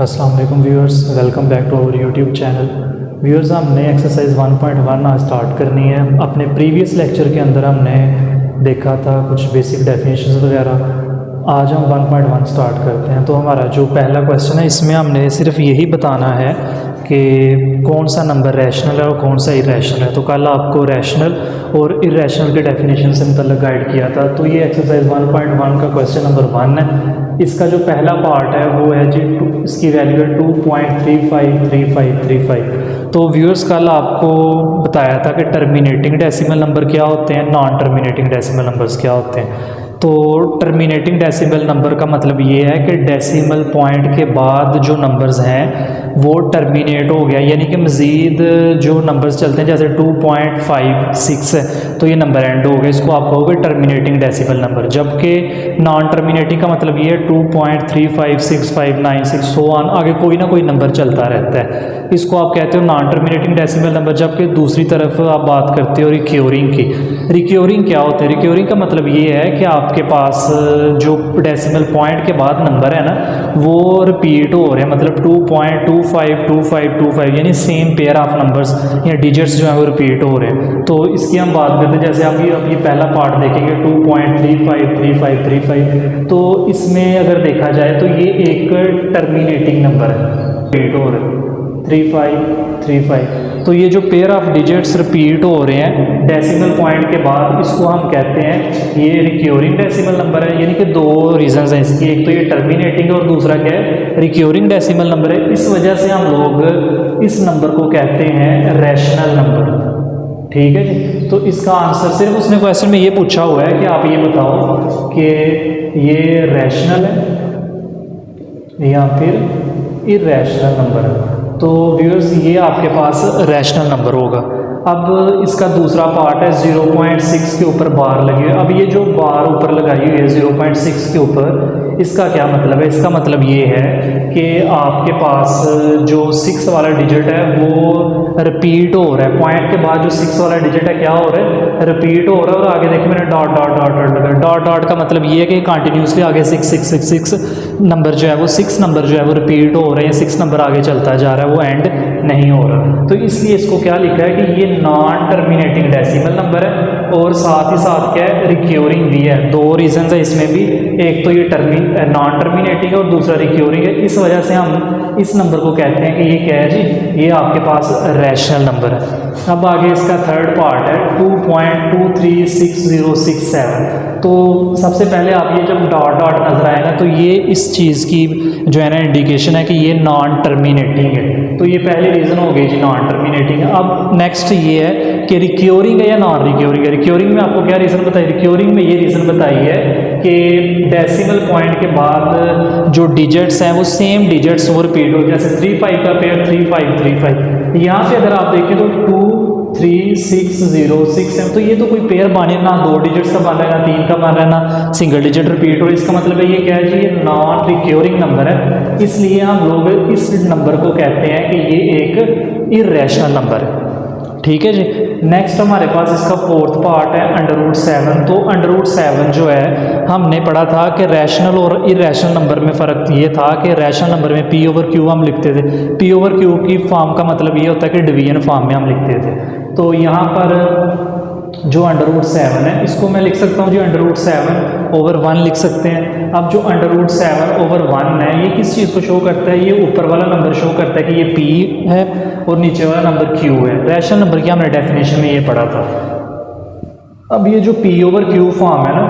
अस्सलाम वालेकुम viewers, welcome back to our YouTube channel. Viewers, हमने एक्सरसाइज 1.1 आज स्टार्ट करनी है। अपने प्रीवियस लेक्चर के अंदर हमने देखा था कुछ बेसिक डेफिनेशंस वगैरह। आज हम 1.1 स्टार्ट करते हैं। तो हमारा जो पहला क्वेश्चन है, इसमें हमने सिर्फ यही बताना है कि कौन सा नंबर रैशनल है और कौन सा इरेशनल है। तो कल आपको रैशनल और इरेशनल के डेफिनेशन से मतलब गाइड किया था। तो ये एक्सरसाइज 1.1 का क्वेश्चन नंबर 1 है। इसका जो पहला पार्ट है वो है जी इसकी वैल्यू है 2.353535। तो व्यूअर्स, कल आपको बताया था कि टर्मिनेटिंग डेसिमल नंबर क्या होते हैं, नॉन टर्मिनेटिंग डेसिमल नंबर्स क्या होते हैं। तो टर्मिनेटिंग डेसिमल नंबर का मतलब ये है कि डेसिमल पॉइंट के बाद जो नंबर्स हैं वो टर्मिनेट हो गया, यानी कि मज़ीद जो नंबर्स चलते हैं जैसे 2.56 है तो ये नंबर एंड हो गया, इसको आप कहोगे टर्मिनेटिंग डेसिमल नंबर। जबकि नॉन टर्मिनेटिंग का मतलब ये है 2.356596 सो ऑन, आगे कोई ना कोई नंबर चलता रहता है, इसको आप कहते हो नॉन टर्मिनेटिंग डेसिमल नंबर। जबकि दूसरी तरफ आप बात करते हो रिक्योरिंग की। रिक्योरिंग क्या होता है? रिक्योरिंग का मतलब ये है कि आपके पास जो डेसिमल पॉइंट के बाद नंबर है ना वो रिपीट हो रहे हैं, मतलब 2.252525 यानी सेम पेयर ऑफ नंबर्स या डिजिट्स जो है वो रिपीट हो रहे हैं। तो इसकी हम बात करते हैं, जैसे अभी पहला पार्ट देखेंगे 2.353535। तो इसमें अगर देखा जाए तो ये एक टर्मिनेटिंग नंबर है, रिपीट हो रहे हैं 3535। तो ये जो पेयर ऑफ डिजिट्स रिपीट हो रहे हैं डेसिमल पॉइंट के बाद, इसको हम कहते हैं ये रिक्योरिंग डेसिमल नंबर है। यानी कि दो रीजंस हैं इसकी, एक तो ये टर्मिनेटिंग है और दूसरा क्या है, रिक्योरिंग डेसिमल नंबर है। इस वजह से हम लोग इस नंबर को कहते हैं रैशनल नंबर। ठीक है जी। तो इसका आंसर सिर्फ उसने क्वेश्चन में ये पूछा हुआ है कि आप ये बताओ कि ये रैशनल है या फिर इरेशनल नंबर है। तो व्यूअर्स, ये आपके पास रैशनल नंबर होगा। अब इसका दूसरा पार्ट है 0.6 के ऊपर बार लगी हुई है। अब ये जो बार ऊपर लगाई हुई है 0.6 के ऊपर, इसका क्या मतलब है? इसका मतलब ये है कि आपके पास जो 6 वाला डिजिट है वो रिपीट हो रहा है, पॉइंट के बाद जो 6 वाला डिजिट है क्या हो रहा है, रिपीट हो रहा है। और आगे देखिए मैंने डॉट डॉट डॉट डॉट लगा। डॉट डॉट का मतलब ये है कि कंटिन्यूसली आगे 6 नंबर जो है वो 6 नंबर जो है वो रिपीट हो रहे हैं, 6 नंबर आगे चलता जा रहा है, वो एंड नहीं हो रहा। तो इसलिए इसको क्या लिखा है कि ये नॉन टर्मिनेटिंग डेसिमल नंबर है और साथ ही साथ क्या है, रिक्योरिंग भी है। दो रीजन है इसमें भी, एक तो ये नॉन टर्मिनेटिंग है और दूसरा रिक्योरिंग है। इस वजह से हम इस नंबर को कहते हैं कि ये क्या है जी, ये आपके पास रैशनल नंबर है। अब आगे इसका थर्ड पार्ट है 2.236067। तो सबसे पहले आप ये जब डॉट डॉट नजर आएगा तो ये इस चीज़ की जो है ना इंडिकेशन है कि ये नॉन टर्मिनेटिंग है। तो ये पहली रीज़न हो गई जी, नॉन टर्मिनेटिंग। अब नेक्स्ट ये है कि रिक्योरिंग है या नॉन रिक्योरिंग है। रिक्योरिंग में आपको क्या रीज़न बताइए? रिक्योरिंग में ये रीज़न बताई है कि डेसिमल पॉइंट के बाद जो डिजिट्स हैं वो सेम डिजिट्स वो रिपीट हो, जैसे 35 का पेयर 3535। यहाँ पे अगर आप देखें तो 23606 है। तो ये तो कोई पेयर बने ना 2 डिजिट्स का बन रहा है, ना 3 का बन रहा है, ना सिंगल डिजिट रिपीट हो रहा है। इसका मतलब है ये क्या है जी, ये नॉन रिक्योरिंग नंबर है। इसलिए हम लोग इस नंबर को कहते हैं कि ये एक इरेशनल नंबर है। ठीक है जी। नेक्स्ट हमारे पास इसका फोर्थ पार्ट है √7। तो √7 जो है हमने पढ़ा था कि रैशनल और इरेशनल नंबर में फ़र्क ये था कि रैशनल नंबर में P/Q हम लिखते थे। P/Q की फॉर्म का मतलब ये होता है कि डिवीजन फॉर्म में हम लिखते थे। तो यहाँ पर जो √7 है इसको मैं लिख सकता हूँ जी √7/1 लिख सकते हैं। अब जो √7/1 है ये किस चीज़ को शो करता है? ये ऊपर वाला नंबर शो करता है कि ये P है और नीचे वाला नंबर Q है। रैशनल नंबर की हमने डेफिनेशन में ये पढ़ा था। अब ये जो P/Q फॉर्म है ना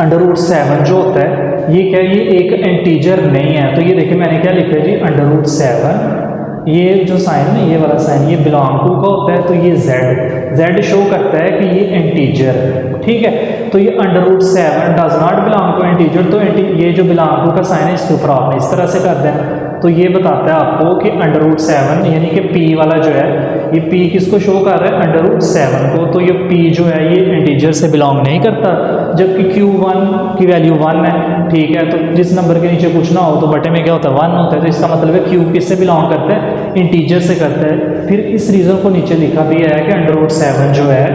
√7 जो होता है ये क्या है, ये एक इंटीजर नहीं है। तो ये देखिए मैंने क्या लिखा है जी √7, ये जो साइन है ये वाला साइन ये बिलोंग टू का होता है। तो ये z शो करता है कि ये इंटीजर है। ठीक है। तो ये √7 does not belong to integer. तो ये जो बिलोंग टू का साइन है इसके ऊपर आपने इस तरह से कर दें। तो ये बताता है आपको कि √7 यानी कि P वाला जो है ये P किसको शो कर रहा है, √7 को। तो ये P जो है ये इंटीजर से बिलोंग नहीं करता, जबकि Q1 की वैल्यू 1 है। ठीक है। तो जिस नंबर के नीचे कुछ ना हो तो बटे में क्या होता है 1 होता है। तो इसका मतलब है Q किससे बिलोंग करता है, इंटीजर से करता है। फिर इस रीज़न को नीचे लिखा भी है कि √7 जो है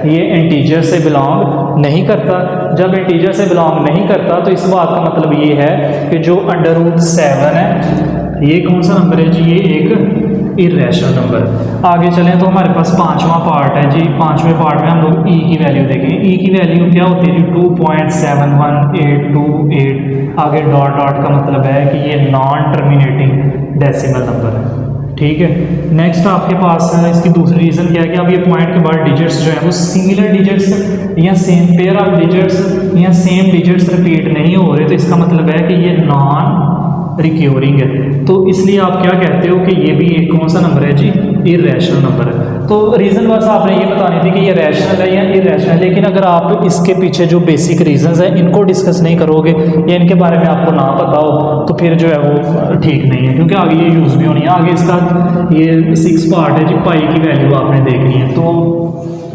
ये इंटीजर से बिलोंग नहीं करता। जब इंटीजर से बिलोंग नहीं करता तो इस बात का मतलब ये है कि जो √7 है ये कौन सा नंबर है जी, ये एक इर्रेशनल नंबर। आगे चलें तो हमारे पास पांचवा पार्ट है जी। पांचवें पार्ट में हम लोग ई की वैल्यू देखेंगे। ई की वैल्यू क्या होती है जी, 2.71828। आगे डॉट डॉट का मतलब है कि ये नॉन टर्मिनेटिंग डेसिमल नंबर है, ठीक है। नेक्स्ट आपके पास है, इसकी दूसरी रीज़न क्या है कि अब ये पॉइंट के बाद डिजिट्स जो है वो सिमिलर डिजिट्स या सेम पेयर ऑफ डिजिट्स या सेम डिजिट्स रिपीट नहीं हो रहे, तो इसका मतलब है कि ये नॉन रिक्योरिंग है। तो इसलिए आप क्या कहते हो कि ये भी एक कौन सा नंबर है जी, इर्रेशनल नंबर है। तो रीज़न बस आपने ये बतानी थी कि ये रैशनल है या इर्रेशनल। लेकिन अगर आप इसके पीछे जो बेसिक रीजंस हैं इनको डिस्कस नहीं करोगे या इनके बारे में आपको ना पता हो तो फिर जो है वो ठीक नहीं है, क्योंकि आगे ये यूज़ भी होनी है। आगे इसका ये 6 पार्ट है जी, पाई की वैल्यू आपने देखनी है। तो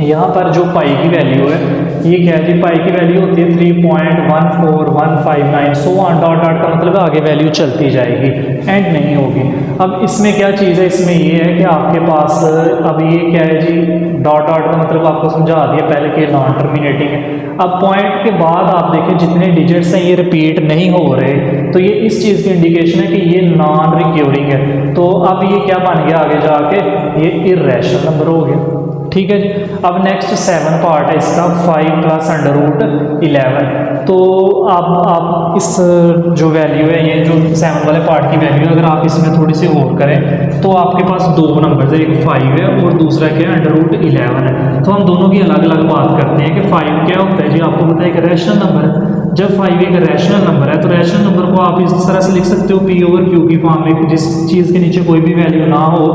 यहाँ पर जो पाई की वैल्यू है ये क्या है जी, पाई की वैल्यू होती है 3.14159 सो ऑन डॉट डॉट का मतलब आगे वैल्यू चलती जाएगी, एंड नहीं होगी। अब इसमें क्या चीज़ है, इसमें ये है कि आपके पास अब ये क्या है जी, डॉट डॉट का मतलब आपको समझा दिया पहले कि नॉन टर्मिनेटिंग है। अब पॉइंट के बाद आप देखें जितने डिजिट्स हैं ये रिपीट नहीं हो रहे, तो ये इस चीज़ की इंडिकेशन है कि ये नॉन रिक्योरिंग है। तो अब ये क्या बन गया आगे जाके, ये इर्रेशनल नंबर हो गया, ठीक है जी। अब नेक्स्ट 7 पार्ट है इसका, 5 + √11। तो आप इस जो वैल्यू है, ये जो 7 वाले पार्ट की वैल्यू है, अगर आप इसमें थोड़ी सी और करें तो आपके पास 2 नंबर है, एक 5 है और दूसरा क्या है √11 है। तो हम दोनों की अलग अलग बात करते हैं कि 5 क्या होता है जी, आपको पता है एक रैशनल नंबर है। जब 5 एक रैशनल नंबर है तो रैशनल नंबर को आप इस तरह से लिख सकते हो P/Q की फॉर्म में, जिस चीज़ के नीचे कोई भी वैल्यू ना हो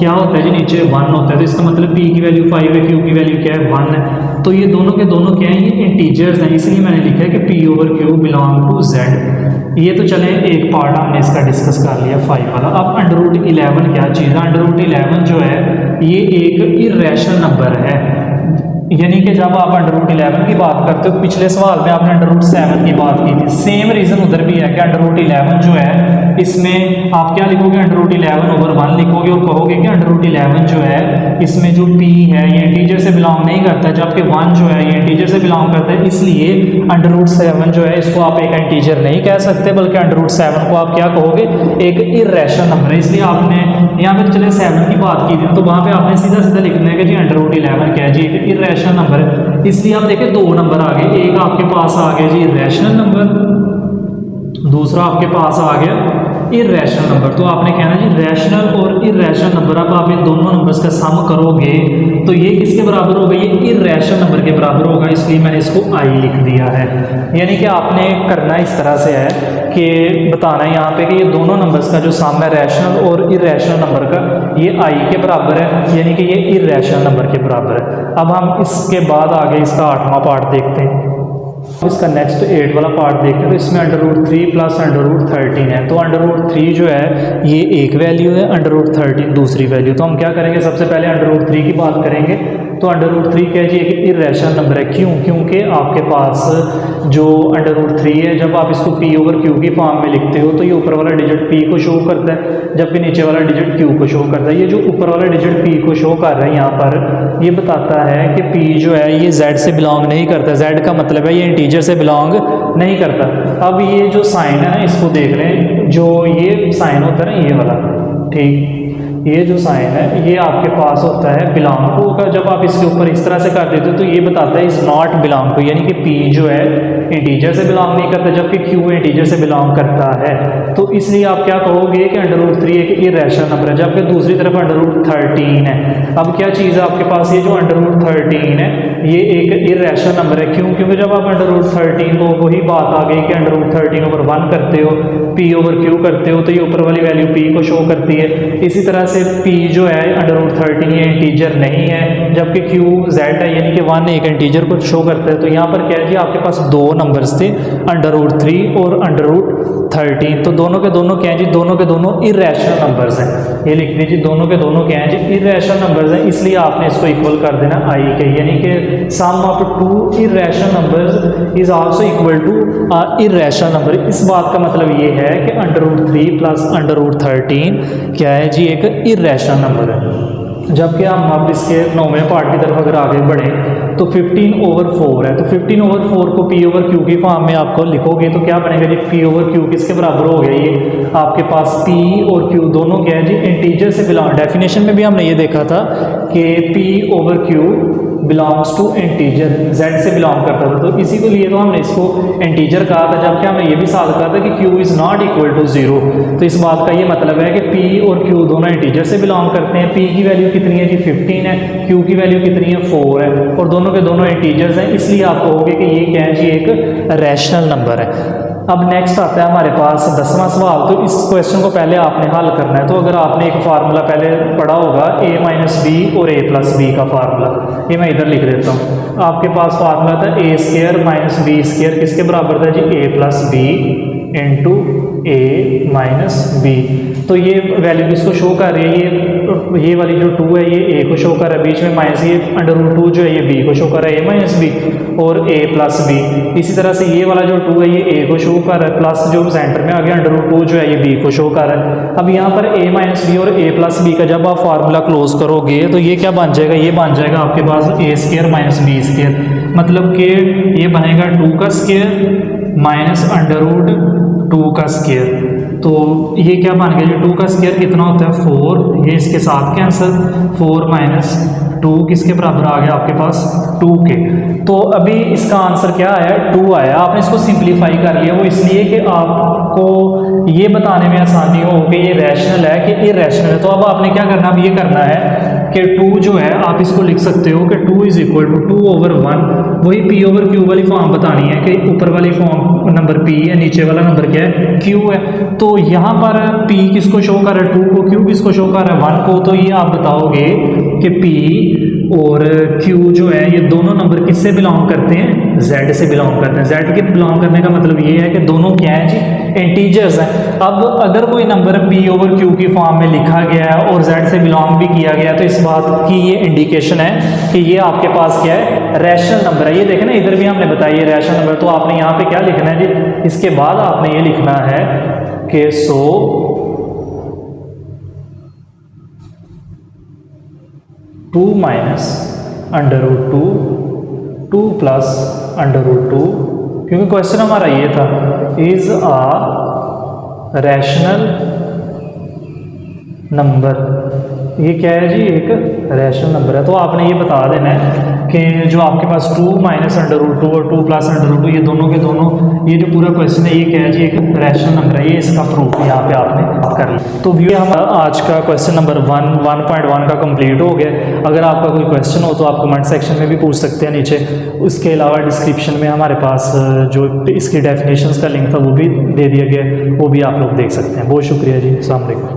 क्या होता है जी, नीचे 1 होता है। तो इसका मतलब P की वैल्यू 5 है, Q की वैल्यू क्या है, 1 है। तो ये दोनों के दोनों क्या है, ये इंटीजर्स हैं, इसलिए मैंने लिखा है कि P/Q बिलोंग टू Z। ये तो चले एक पार्ट हमने इसका डिस्कस कर लिया 5 वाला। अब √11 क्या चीज़ है, √11 जो है ये एक इर्रेशनल नंबर है। यानी कि जब आप √11 की बात करते हो, पिछले सवाल में आपने √7 की बात की थी, सेम रीज़न उधर भी है कि √11 जो है इसमें आप क्या लिखोगे, √11/1 लिखोगे और कहोगे कि √11 जो है इसमें जो P है ये इंटीजर से बिलोंग नहीं करता, जबकि 1 जो है ये इंटीजर से बिलोंग करता है। इसलिए √7 जो है इसको आप एक इंटीजर नहीं कह सकते, बल्कि √7 को आप क्या कहोगे, एक इर्रेशनल नंबर है। इसलिए आपने यहाँ पे चले 7 की बात की थी तो वहाँ पे आपने सीधा सीधा लिखना है कि जी √11 क्या है जी, एक इर्रेशनल नंबर है। इसलिए आप देखें 2 नंबर आ गए, एक आपके पास आ गया जी रैशनल नंबर, दूसरा आपके पास आ गया इर्रेशनल नंबर। तो आपने कहना जी रैशनल और इर्रेशनल नंबर, अब आप इन दोनों नंबर्स का सम करोगे तो ये किसके बराबर होगा, ये इर्रेशनल नंबर के बराबर होगा। इसलिए मैंने इसको I लिख दिया है। यानी कि आपने करना इस तरह से है कि बताना है यहाँ पे कि ये दोनों नंबर्स का जो सम है रैशनल और इर्रेशनल नंबर का, ये I के बराबर है, यानी कि ये इर्रेशनल नंबर के बराबर है। अब हम इसके बाद आगे इसका 8वां पार्ट देखते हैं। इसका नेक्स्ट 8 वाला पार्ट देखते हैं। तो इसमें √3 + √13 है। तो √3 जो है ये एक वैल्यू है, √13 दूसरी वैल्यू। तो हम क्या करेंगे, सबसे पहले √3 की बात करेंगे। तो √3 क्या है जी, एक इर्रेशनल नंबर है। क्यों, क्योंकि आपके पास जो √3 है जब आप इसको P/Q की फॉर्म में लिखते हो तो ये ऊपर वाला डिजिट P को शो करता है, जबकि नीचे वाला डिजिट Q को शो करता है। ये जो ऊपर वाला डिजिट P को शो कर रहा है यहाँ पर, ये बताता है कि P जो है ये Z से बिलोंग नहीं करता। Z का मतलब है ये इंटीजर से बिलोंग नहीं करता। अब ये जो साइन है ना, इसको देख लें, जो ये साइन होता है ना ये वाला, ठीक, ये जो साइन है ये आपके पास होता है बिलोंग टू का। जब आप इसके ऊपर इस तरह से कर देते हो तो ये बताता है इज नॉट बिलोंग टू, यानी कि P जो है इंटीजर से बिलोंग नहीं करता, जबकि Q इंटीजर से बिलोंग करता है। तो इसलिए आप क्या कहोगे कि √3 एक इर्रेशनल नंबर है, जबकि दूसरी तरफ √13 है। अब क्या चीज़ है आपके पास, ये जो √13 है ये एक इर्रेशनल नंबर है। क्यों, क्योंकि जब आप √13 को, वही बात आ गई कि √13/1 करते हो, P/Q करते हो, तो ये ऊपर वाली वैल्यू P को शो करती है। इसी तरह से P जो है √13 ये इंटीजर नहीं है, जबकि Q Z है, यानी कि 1 एक इंटीजर को शो करता है। तो यहाँ पर क्या है जी, आपके पास 2 नंबर्स थे, √3 और √13। तो दोनों के दोनों क्या है जी, दोनों के दोनों इर्रेशनल नंबर्स हैं। ये लिख दीजिए, दोनों के दोनों क्या है जी, इर्रेशनल नंबर्स हैं। इसलिए आपने इसको इक्वल कर देना I के, यानी कि sum of 2 irrational numbers is also equal to irrational number. इस बात का मतलब ये है कि √3 + √13 क्या है जी, एक इर्रेशनल नंबर है। जबकि हम अब इसके 9वें पार्ट की तरफ अगर आगे बढ़ें तो 15/4 है। तो 15/4 को P/Q की फॉर्म में आपको लिखोगे तो क्या बनेगा जी, P/Q किसके बराबर हो गया, ये आपके पास P और Q दोनों क्या है जी, इंटीजर से बिलोंग। डेफिनेशन में भी हमने ये देखा था कि P/Q belongs to integer, Z से बिलोंग करता था, तो इसी को लिए तो हमने इसको इंटीजर कहा था, जबकि हमने ये भी साबित कहा था कि Q is not equal to 0। तो इस बात का ये मतलब है कि P और Q दोनों इंटीजर से बिलोंग करते हैं। P की वैल्यू कितनी है जी, 15 है, Q की वैल्यू कितनी है, 4 है, और दोनों के दोनों इंटीजर्स हैं, इसलिए आप कहोगे कि ये क्या है जी, एक रैशनल नंबर है। अब नेक्स्ट आता है हमारे पास 10वां सवाल। तो इस क्वेश्चन को पहले आपने हल करना है। तो अगर आपने एक फार्मूला पहले पढ़ा होगा a-b और a+b का फार्मूला, ये मैं इधर लिख देता हूँ। आपके पास फार्मूला था a² - b² किसके बराबर था जी, a+b इंटू a-b। तो ये वैल्यू किसको शो कर रही है, ये वाली जो 2 है ये a को शो कर रहा है, बीच में माइनस ये √2 जो है ये b को शो कर रहा है, a-b और a+b। इसी तरह से ये वाला जो 2 है ये a को शो कर रहा है, प्लस जो सेंटर में आ गया √2 जो है ये b को शो कर रहा है। अब यहाँ पर a-b और a+b का जब आप फार्मूला क्लोज करोगे तो ये क्या बन जाएगा, ये बन जाएगा आपके पास a² - b², मतलब कि ये बनेगा 2 का स्क्वायर माइनस √2 का स्क्वायर। तो ये क्या बन गया जी, 2 का स्क्वायर कितना होता है, 4, ये इसके साथ कैंसिल, 4 - 2 किसके बराबर आ गया आपके पास, 2 के। तो अभी इसका आंसर क्या आया, 2 आया। आपने इसको सिंप्लीफाई कर लिया, वो इसलिए कि आपको ये बताने में आसानी हो कि ये रैशनल है कि इरैशनल है। तो अब आपने क्या करना, अब ये करना है कि 2 जो है आप इसको लिख सकते हो कि 2 = 2/1, वही P/Q वाली फॉर्म बतानी है कि ऊपर वाली फॉर्म नंबर P है, नीचे वाला नंबर क्या है, Q है। तो यहाँ पर P किसको शो कर रहा है, 2 को, Q किसको शो कर रहा है, 1 को। तो ये आप बताओगे कि P और Q जो है ये दोनों नंबर किससे बिलोंग करते हैं, Z से बिलोंग करते हैं। Z के बिलोंग करने का मतलब ये है कि दोनों क्या है जी, इंटीजर्स हैं। अब अगर कोई नंबर P/Q की फॉर्म में लिखा गया है और Z से बिलोंग भी किया गया, तो इस बात की ये इंडिकेशन है कि ये आपके पास क्या है, रैशनल नंबर है। ये देखें ना, इधर भी हमने बताया ये रैशनल नंबर। तो आपने यहाँ पे क्या लिखना है जी, इसके बाद आपने ये लिखना है कि सो (2 - √2 2 + √2), क्योंकि क्वेश्चन हमारा ये था, इज अ रैशनल नंबर। ये क्या है जी, एक रैशनल नंबर है। तो आपने ये बता देना है कि जो आपके पास 2 - √2 और 2 + √2 ये दोनों के दोनों, ये जो पूरा क्वेश्चन है ये क्या है जी, एक रैशनल नंबर है। ये इसका प्रूफ यहाँ पे आपने कर लिया। तो व्यू हम आज का क्वेश्चन नंबर 1.1 का कंप्लीट हो गया। अगर आपका कोई क्वेश्चन हो तो आप कमेंट सेक्शन में भी पूछ सकते हैं नीचे। उसके अलावा डिस्क्रिप्शन में हमारे पास जो इसकी डेफिनेशंस का लिंक था वो भी दे दिया गया है, वो भी आप लोग देख सकते हैं। बहुत शुक्रिया जी, अस्सलाम वालेकुम।